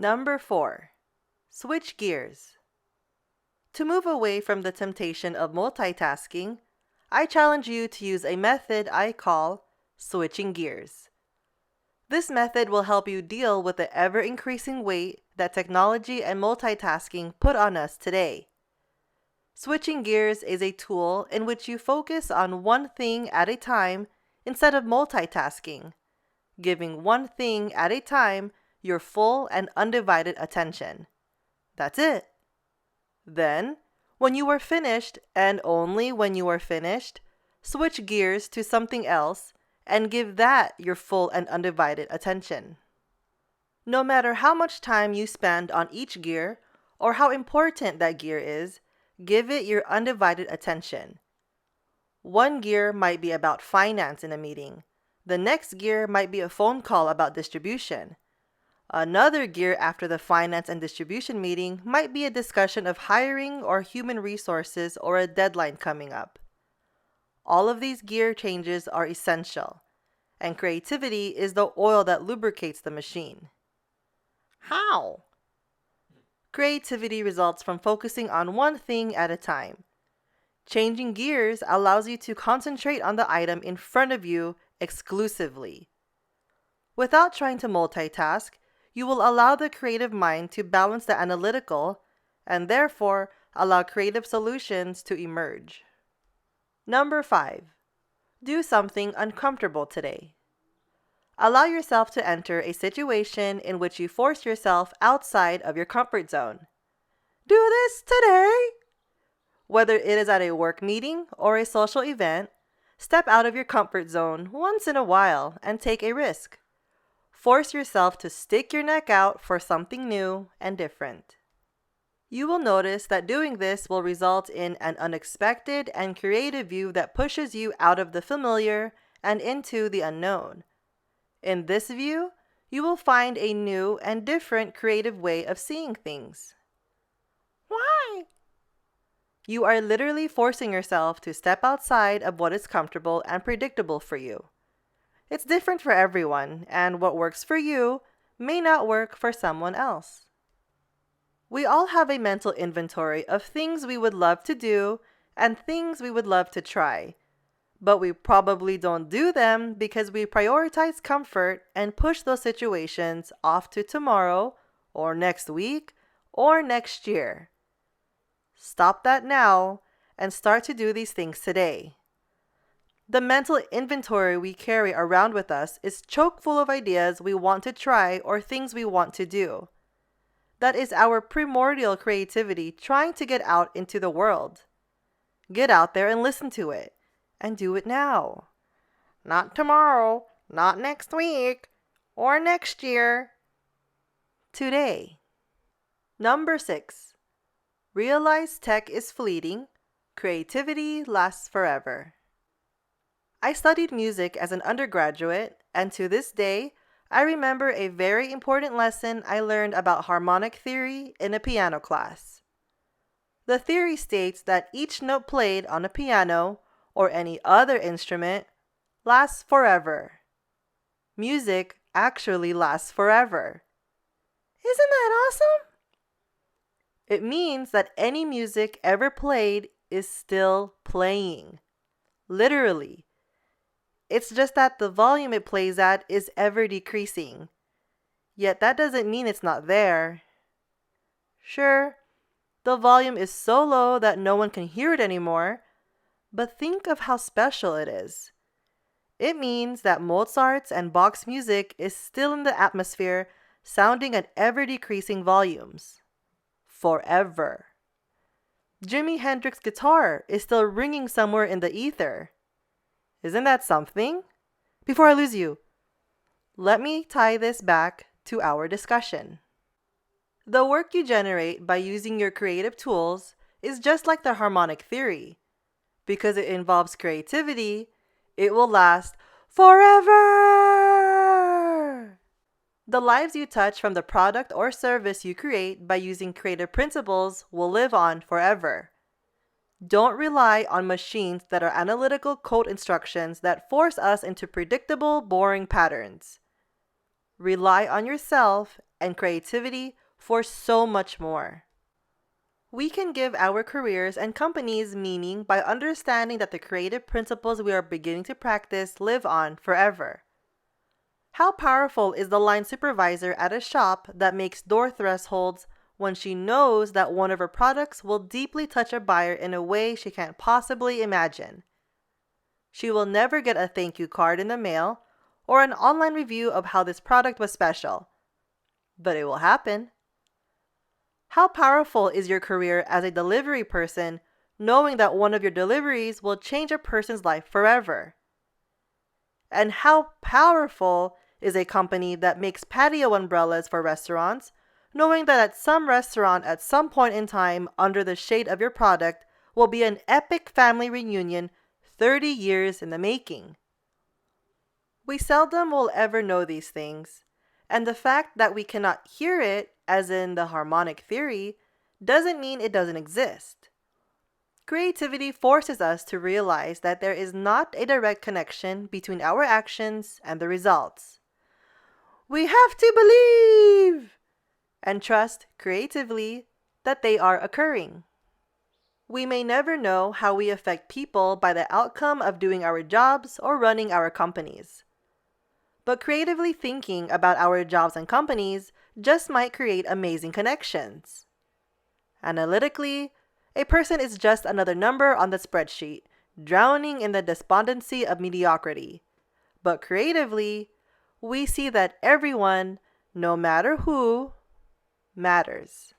Number 4. Switch gears. To move away from the temptation of multitasking, I challenge you to use a method I call switching gears. This method will help you deal with the ever-increasing weight that technology and multitasking put on us today. Switching gears is a tool in which you focus on one thing at a time instead of multitasking, giving one thing at a time your full and undivided attention. That's it. Then, when you are finished, and only when you are finished, switch gears to something else and give that your full and undivided attention. No matter how much time you spend on each gear or how important that gear is, give it your undivided attention. One gear might be about finance in a meeting. The next gear might be a phone call about distribution. Another gear after the finance and distribution meeting might be a discussion of hiring or human resources or a deadline coming up. All of these gear changes are essential, and creativity is the oil that lubricates the machine. How? Creativity results from focusing on one thing at a time. Changing gears allows you to concentrate on the item in front of you exclusively. Without trying to multitask, you will allow the creative mind to balance the analytical and therefore allow creative solutions to emerge. Number 5. Do something uncomfortable today. Allow yourself to enter a situation in which you force yourself outside of your comfort zone. Do this today! Whether it is at a work meeting or a social event, step out of your comfort zone once in a while and take a risk. Force yourself to stick your neck out for something new and different. You will notice that doing this will result in an unexpected and creative view that pushes you out of the familiar and into the unknown. In this view, you will find a new and different creative way of seeing things. Why? You are literally forcing yourself to step outside of what is comfortable and predictable for you. It's different for everyone, and what works for you may not work for someone else. We all have a mental inventory of things we would love to do and things we would love to try, but we probably don't do them because we prioritize comfort and push those situations off to tomorrow or next week or next year. Stop that now and start to do these things today. The mental inventory we carry around with us is chock full of ideas we want to try or things we want to do. That is our primordial creativity trying to get out into the world. Get out there and listen to it, and do it now. Not tomorrow, not next week, or next year. Today. Number 6. Realize tech is fleeting, creativity lasts forever. I studied music as an undergraduate, and to this day, I remember a very important lesson I learned about harmonic theory in a piano class. The theory states that each note played on a piano or any other instrument lasts forever. Music actually lasts forever. Isn't that awesome? It means that any music ever played is still playing. Literally. It's just that the volume it plays at is ever decreasing. Yet that doesn't mean it's not there. Sure, the volume is so low that no one can hear it anymore, but think of how special it is. It means that Mozart's and Bach's music is still in the atmosphere, sounding at ever-decreasing volumes. Forever. Jimi Hendrix's guitar is still ringing somewhere in the ether. Isn't that something? Before I lose you, let me tie this back to our discussion. The work you generate by using your creative tools is just like the harmonic theory. Because it involves creativity, it will last forever! The lives you touch from the product or service you create by using creative principles will live on forever. Don't rely on machines that are analytical code instructions that force us into predictable, boring patterns. Rely on yourself and creativity for so much more. We can give our careers and companies meaning by understanding that the creative principles we are beginning to practice live on forever. How powerful is the line supervisor at a shop that makes door thresholds when she knows that one of her products will deeply touch a buyer in a way she can't possibly imagine? She will never get a thank you card in the mail or an online review of how this product was special, but it will happen. How powerful is your career as a delivery person, knowing that one of your deliveries will change a person's life forever? And how powerful is a company that makes patio umbrellas for restaurants, knowing that at some restaurant at some point in time under the shade of your product will be an epic family reunion 30 years in the making? We seldom will ever know these things, and the fact that we cannot hear it, as in the harmonic theory, doesn't mean it doesn't exist. Creativity forces us to realize that there is not a direct connection between our actions and the results. We have to believe and trust creatively that they are occurring. We may never know how we affect people by the outcome of doing our jobs or running our companies. But creatively thinking about our jobs and companies just might create amazing connections. Analytically, a person is just another number on the spreadsheet, drowning in the despondency of mediocrity. But creatively, we see that everyone, no matter who, matters.